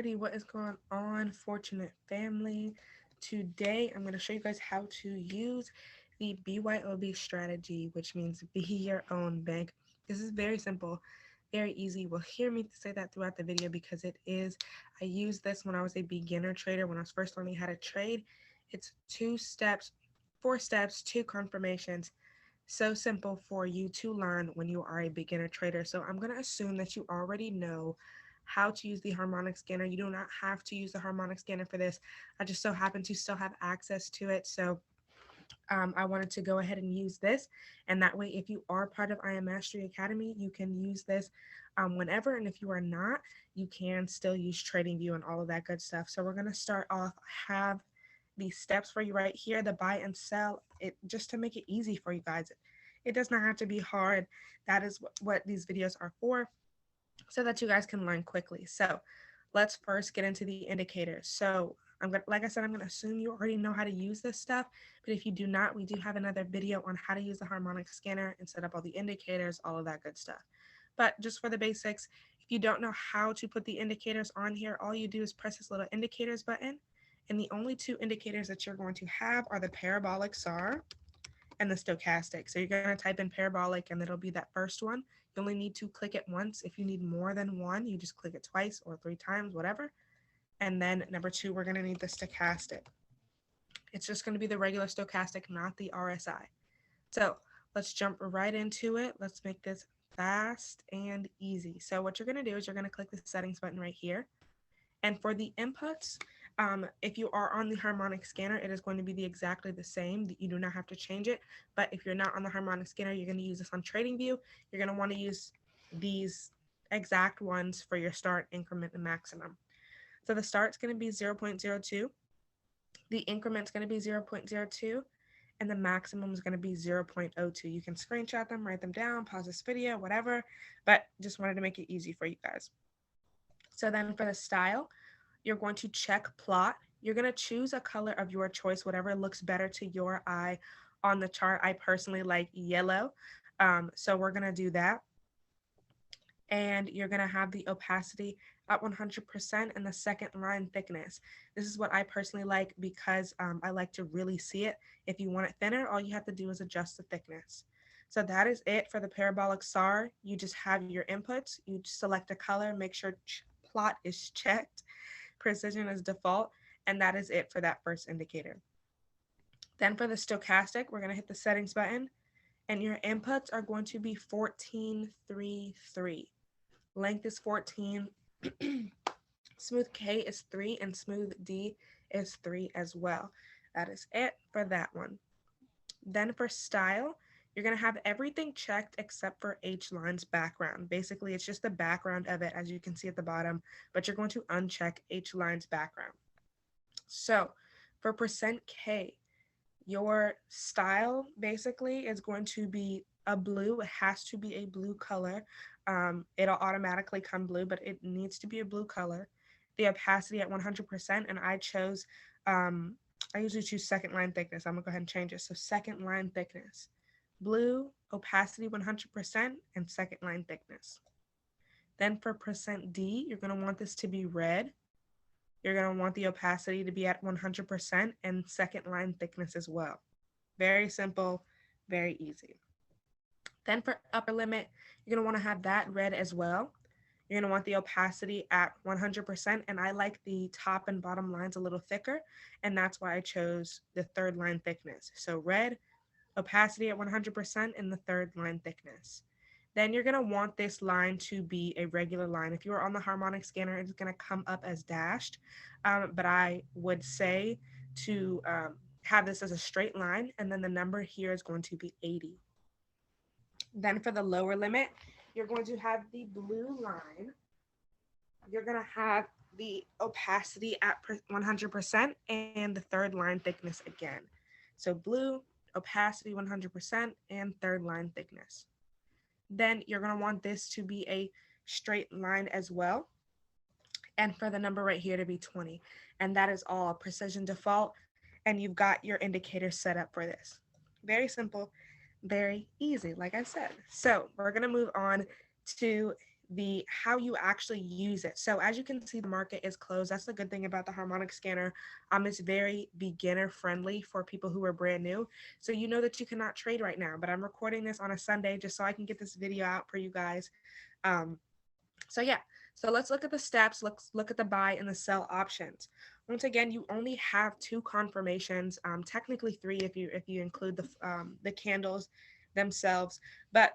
Alrighty, what is going on, fortunate family? Today, I'm going to show you guys how to use the BYOB strategy, which means be your own bank. This is very simple, very easy. You will hear me say that throughout the video because it is. I used this when I was a beginner trader, when I was first learning how to trade. It's 2 steps, 4 steps, 2 confirmations. So simple for you to learn when you are a beginner trader. So I'm going to assume that you already know how to use the harmonic scanner. You do not have to use the harmonic scanner for this. I just so happen to still have access to it. So I wanted to go ahead and use this. And that way, if you are part of I Am Mastery Academy, you can use this whenever. And if you are not, you can still use TradingView and all of that good stuff. So we're going to start off. I have these steps for you right here, the buy and sell, it just to make it easy for you guys. It does not have to be hard. That is what these videos are for, so that you guys can learn quickly. So let's first get into the indicators. So like I said, I'm gonna assume you already know how to use this stuff, but if you do not, we do have another video on how to use the harmonic scanner and set up all the indicators, all of that good stuff. But just for the basics, if you don't know how to put the indicators on here, all you do is press this little indicators button, and the only 2 indicators that you're going to have are the parabolic SAR and the stochastic. So you're going to type in parabolic and it'll be that first one. You only need to click it once. If you need more than one, you just click it twice or 3 times, whatever. And then number 2, we're going to need the stochastic. It's just going to be the regular stochastic, not the RSI. So let's jump right into it. Let's make this fast and easy. So what you're going to do is you're going to click the settings button right here. And for the inputs, if you are on the harmonic scanner, it is going to be exactly the same. You do not have to change it. But if you're not on the harmonic scanner, you're going to use this on TradingView. You're going to want to use these exact ones for your start, increment, and maximum. So the start's going to be 0.02. The increment's going to be 0.02. And the maximum is going to be 0.02. You can screenshot them, write them down, pause this video, whatever. But just wanted to make it easy for you guys. So then for the style, you're going to check plot. You're going to choose a color of your choice, whatever looks better to your eye on the chart. I personally like yellow. So we're going to do that. And you're going to have the opacity at 100% and the second line thickness. This is what I personally like because I like to really see it. If you want it thinner, all you have to do is adjust the thickness. So that is it for the parabolic SAR. You just have your inputs. You select a color, make sure plot is checked, precision is default, and that is it for that first indicator. Then for the stochastic, we're going to hit the settings button, and your inputs are going to be 1433. Length is 14. Smooth K is 3, and smooth D is 3 as well. That is it for that one. Then for style, you're going to have everything checked except for H line's background. Basically, it's just the background of it, as you can see at the bottom, but you're going to uncheck H line's background. So for %K, your style basically is going to be a blue. It has to be a blue color. It'll automatically come blue, but it needs to be a blue color. The opacity at 100%, and I chose, I usually choose second line thickness. I'm gonna go ahead and change it. So second line thickness, blue, opacity 100%, and second line thickness. Then for %D, you're gonna want this to be red. You're gonna want the opacity to be at 100% and second line thickness as well. Very simple, very easy. Then for upper limit, you're going to want to have that red as well. You're going to want the opacity at 100%, and I like the top and bottom lines a little thicker, and that's why I chose the third line thickness. So red, opacity at 100%, and the third line thickness. Then you're going to want this line to be a regular line. If you are on the harmonic scanner, it's going to come up as dashed, but I would say to have this as a straight line, and then the number here is going to be 80. Then for the lower limit, you're going to have the blue line. You're going to have the opacity at 100% and the third line thickness again. So blue, opacity 100%, and third line thickness. Then you're going to want this to be a straight line as well. And for the number right here to be 20. And that is all precision default. And you've got your indicator set up for this. Very simple. Very easy, like I said. So we're going to move on to the how you actually use it. So as you can see, the market is closed. That's the good thing about the harmonic scanner. It's very beginner friendly for people who are brand new. So you know that you cannot trade right now, but I'm recording this on a Sunday just so I can get this video out for you guys. Um, so yeah, so let's look at the steps. Let's look at the buy and the sell options. Once again, you only have two confirmations, technically three if you include the candles themselves. But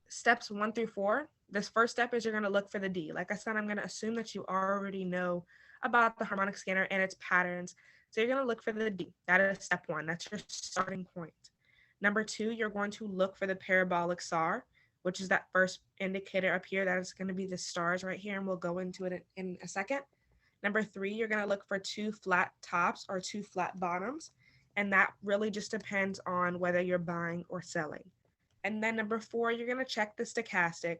steps 1 through 4, this first step is you're going to look for the D. Like I said, I'm going to assume that you already know about the harmonic scanner and its patterns. So you're going to look for the D. That is step 1. That's your starting point. Number 2, you're going to look for the parabolic SAR, which is that first indicator up here. That is going to be the stars right here, and we'll go into it in a second. Number 3, you're going to look for 2 flat tops or 2 flat bottoms, and that really just depends on whether you're buying or selling. And then number 4, you're going to check the stochastic,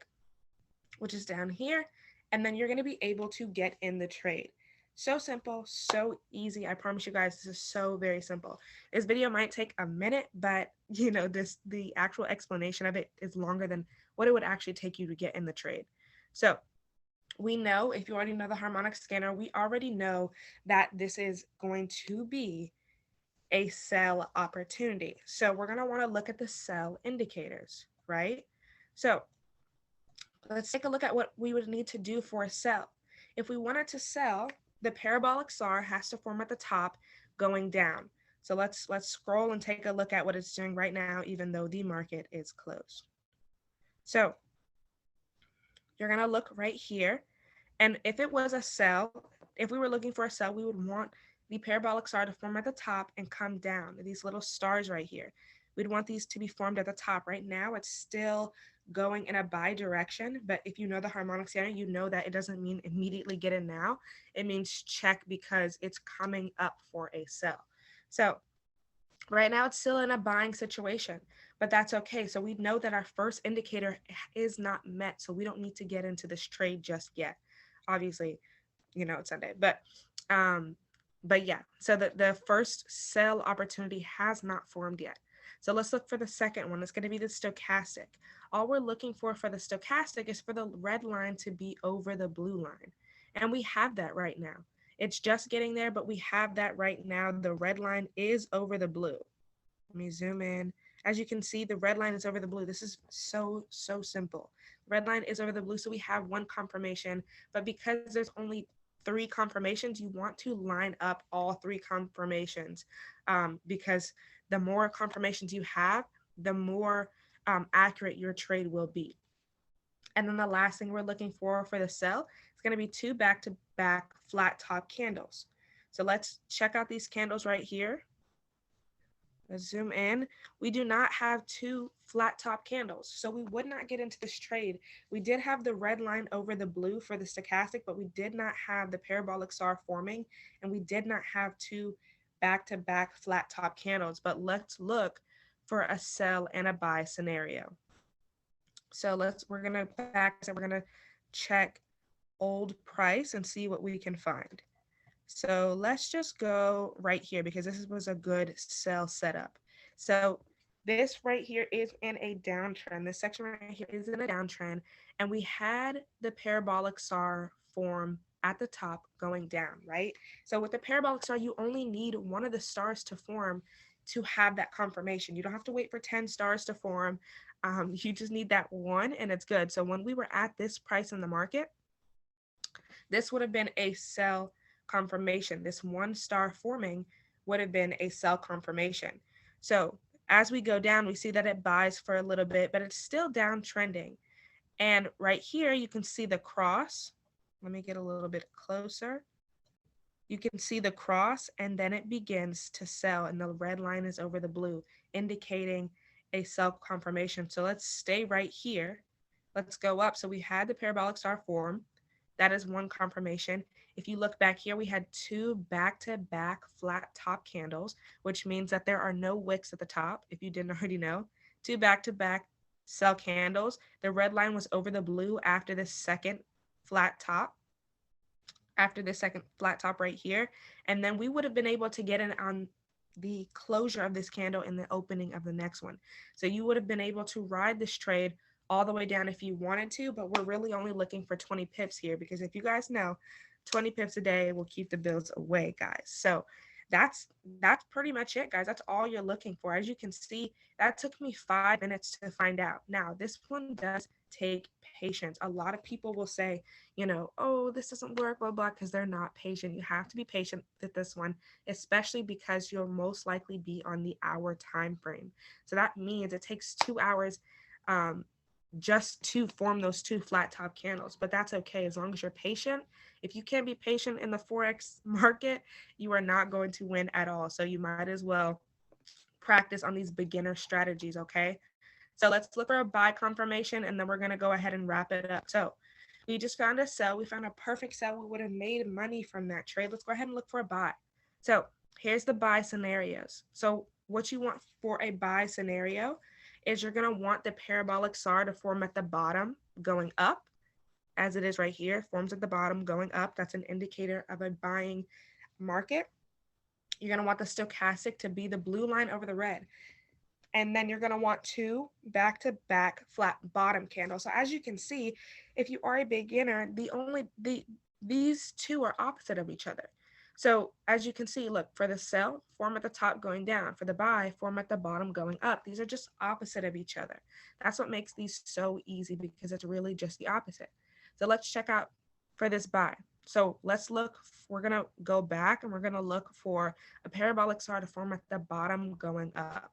which is down here, and then you're going to be able to get in the trade. So simple, so easy. I promise you guys, this is so very simple. This video might take a minute, but the actual explanation of it is longer than what it would actually take you to get in the trade. So we know, if you already know the harmonic scanner, we already know that this is going to be a sell opportunity. So we're going to want to look at the sell indicators, right? So let's take a look at what we would need to do for a sell. If we wanted to sell, the parabolic SAR has to form at the top going down. So let's scroll and take a look at what it's doing right now, even though the market is closed. So you're going to look right here. And if it was a sell, if we were looking for a sell, we would want the parabolic SAR to form at the top and come down. These little stars right here. We'd want these to be formed at the top. Right now, it's still going in a buy direction, but if you know the harmonic scanner, you know that it doesn't mean immediately get in now. It means check because it's coming up for a sell. So right now it's still in a buying situation, but that's okay. So we know that our first indicator is not met, so we don't need to get into this trade just yet. Obviously, it's Sunday, but yeah, so the first sell opportunity has not formed yet. So let's look for the second one. It's going to be the stochastic. All we're looking for the stochastic is for the red line to be over the blue line. And we have that right now. It's just getting there, but we have that right now. The red line is over the blue. Let me zoom in. As you can see, the red line is over the blue. This is so simple. Red line is over the blue, so we have one confirmation. But because there's only 3 confirmations, you want to line up all 3 confirmations, because the more confirmations you have, the more accurate your trade will be. And then the last thing we're looking for the sell is going to be 2 back-to-back flat top candles. So let's check out these candles right here. Let's zoom in. We do not have 2 flat top candles, so we would not get into this trade. We did have the red line over the blue for the stochastic, but we did not have the parabolic SAR forming, and we did not have 2 back-to-back flat top candles. But let's look for a sell and a buy scenario. So we're gonna check old price and see what we can find. So let's just go right here because this was a good sell setup. So this right here is in a downtrend. This section right here is in a downtrend, and we had the parabolic SAR form at the top going down, right? So with the parabolic SAR, you only need one of the stars to form to have that confirmation. You don't have to wait for 10 stars to form. You just need that one, and it's good. So when we were at this price in the market, this would have been a sell confirmation. This 1 star forming would have been a sell confirmation. So as we go down, we see that it buys for a little bit, but it's still downtrending. And right here, you can see the cross. Let me get a little bit closer. You can see the cross, and then it begins to sell, and the red line is over the blue, indicating a sell confirmation. So let's stay right here. Let's go up. So we had the parabolic SAR form. That is one confirmation. If you look back here, we had 2 back-to-back flat top candles, which means that there are no wicks at the top, if you didn't already know. 2 back-to-back sell candles. The red line was over the blue after this second flat top. After the second flat top right here. And then we would have been able to get in on the closure of this candle in the opening of the next one. So you would have been able to ride this trade all the way down if you wanted to, but we're really only looking for 20 pips here because if you guys know, 20 pips a day will keep the bills away, guys. So that's pretty much it, guys. That's all you're looking for. As you can see, that took me 5 minutes to find out. Now, this one does take patience. A lot of people will say, oh, this doesn't work, blah, blah, because they're not patient. You have to be patient with this one, especially because you'll most likely be on the hour time frame. So that means it takes 2 hours um, just to form those two flat top candles. But that's okay as long as you're patient. If you can't be patient in the Forex market, you are not going to win at all. So you might as well practice on these beginner strategies, okay? So let's look for a buy confirmation and then we're going to go ahead and wrap it up. So we just found a sell. We found a perfect sell. We would have made money from that trade. Let's go ahead and look for a buy. So here's the buy scenarios. So what you want for a buy scenario is you're going to want the parabolic SAR to form at the bottom going up, as it is right here, forms at the bottom going up. That's an indicator of a buying market. You're going to want the stochastic to be the blue line over the red. And then you're going to want two back-to-back flat bottom candles. So as you can see, if you are a beginner, these two are opposite of each other. So as you can see, look, for the sell, form at the top going down. For the buy, form at the bottom going up. These are just opposite of each other. That's what makes these so easy because it's really just the opposite. So let's check out for this buy. So let's look, we're going to go back and we're going to look for a parabolic SAR to form at the bottom going up.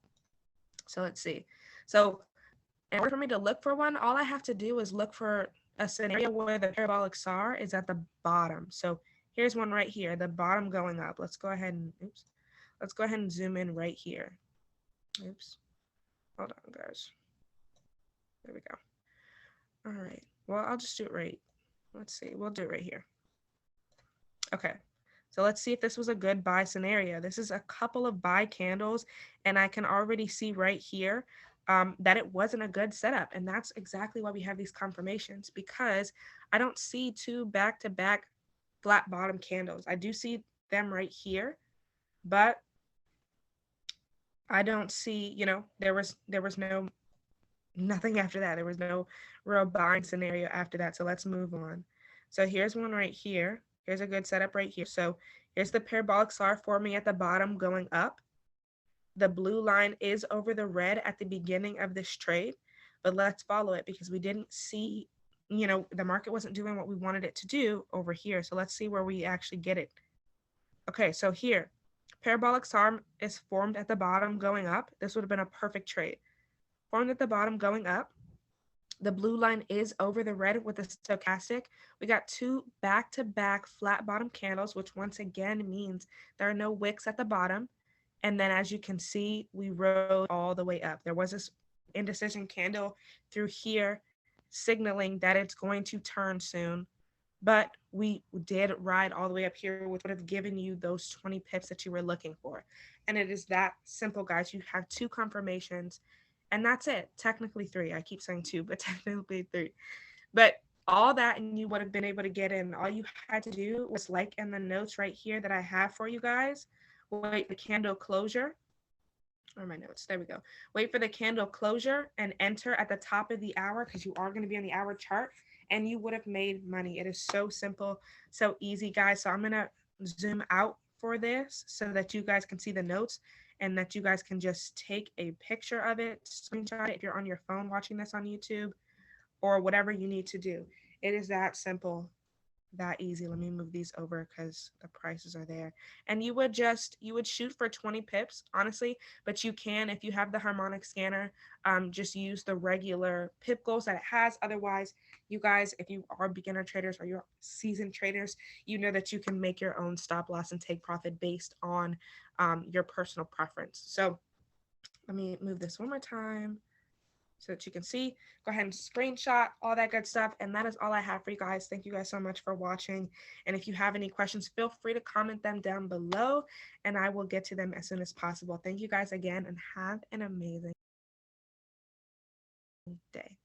So let's see. So in order for me to look for one, all I have to do is look for a scenario where the parabolic SAR is at the bottom. So here's one right here, the bottom going up. Let's go ahead and zoom in right here. Oops. Hold on, guys. There we go. All right. Well, I'll just do it right. Let's see. We'll do it right here. Okay. So let's see if this was a good buy scenario. This is a couple of buy candles, and I can already see right here that it wasn't a good setup. And that's exactly why we have these confirmations, because I don't see two back-to-back flat bottom candles. I do see them right here, but I don't see, there was nothing after that. There was no real buying scenario after that. So let's move on. So here's one right here. Here's a good setup right here. So here's the parabolic SAR forming at the bottom going up. The blue line is over the red at the beginning of this trade, but let's follow it because we didn't see, the market wasn't doing what we wanted it to do over here. So let's see where we actually get it. Okay, so here, parabolic SAR is formed at the bottom going up. This would have been a perfect trade. Formed at the bottom going up. The blue line is over the red with the stochastic. We got two back-to-back flat bottom candles, which once again means there are no wicks at the bottom. And then as you can see, we rode all the way up. There was this indecision candle through here signaling that it's going to turn soon. But we did ride all the way up here, which would have given you those 20 pips that you were looking for. And it is that simple, guys. You have two confirmations. And that's it. Technically 3. I keep saying 2, but technically 3. But all that, and you would have been able to get in. All you had to do was like in the notes right here that I have for you guys. Wait for the candle closure. Or my notes. There we go. Wait for the candle closure and enter at the top of the hour because you are going to be on the hour chart and you would have made money. It is so simple, so easy, guys. So I'm going to zoom out for this so that you guys can see the notes and that you guys can just take a picture of it, screenshot it if you're on your phone watching this on YouTube or whatever you need to do. It is that simple, that easy. Let me move these over because the prices are there. And you would shoot for 20 pips, honestly, but you can, if you have the harmonic scanner, just use the regular pip goals that it has. Otherwise, you guys, if you are beginner traders or you're seasoned traders, you know that you can make your own stop loss and take profit based on your personal preference. So let me move this one more time so that you can see. Go ahead and screenshot all that good stuff. And that is all I have for you guys. Thank you guys so much for watching. And if you have any questions, feel free to comment them down below and I will get to them as soon as possible. Thank you guys again and have an amazing day.